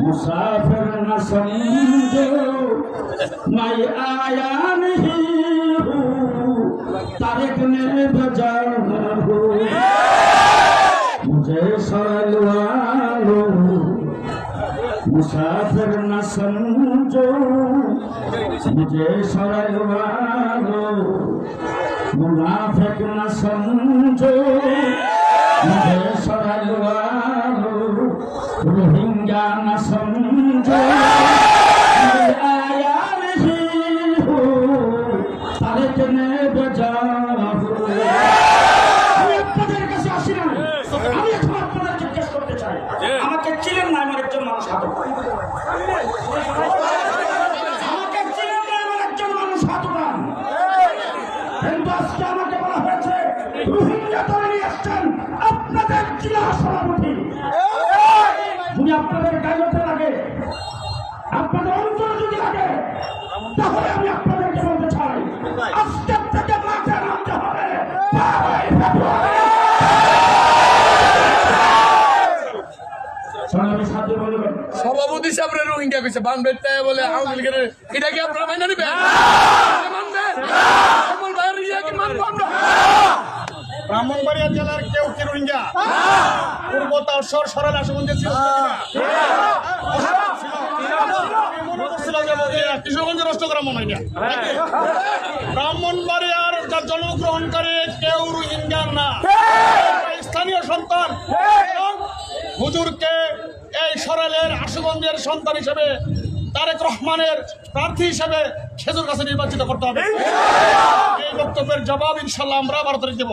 मुसाफिर न समझो मैं आया नहीं हूँ तारिक ने भेजा हो मुझे सरल वालों मुसाफिर न समझो मुझे सरल वालों मुनाफिक न समझो मुझे सरल वालों रोहिंग्या न समझो मैं आया नहीं हूँ तारिक ने भेजा हो আমি আপনাদের কাছে আসি না আমি এখন আপনাদের জিজ্ঞেস করতে চাই আমাকে চিনেন না আমার একজন মানুষ হাত উঠান আমাকে চিনেন না আমার একজন মানুষ হাত উঠান কিন্তু আজকে আমাকে বলা হয়েছে রোহিঙ্গা ধরে নিয়ে আসছেন আপনাদের জেলা সভাপতি যদি আপনাদের গাইতে লাগে আপনাদের অন্তর যদি লাগে তাহলে আমি আপনাদেরকে বলতে চাই আজকে থেকে মাঠে নামতে হবে সভাপতি সাহেব রোহিঙ্গা কইছে বানবেন তাই বলে আওয়ামী লীগের এটা কি আপনারা মাইনা নিবেন মানবেন আমল বাইরে রিয়া কি মানব আমরা ব্রাহ্মণবাড়িয়া জেলার কেউ কি রোহিঙ্গা পূর্ব তালসর সরাল আশুগঞ্জে ছিল কিশোরগঞ্জে নষ্ট করা মনে হয় না ব্রাহ্মণবাড়িয়ার যার জন্মগ্রহণকারী কেউ রোহিঙ্গা না স্থানীয় সন্তান হুজুরকে এই সরালের আশুগঞ্জের সন্তান হিসেবে তারেক রহমানের প্রার্থী হিসেবে খেজুর কাছে নির্বাচিত করতে হবে এই বক্তব্যের জবাব ইনশাল্লাহ আমরা 12 তারিখ দেব।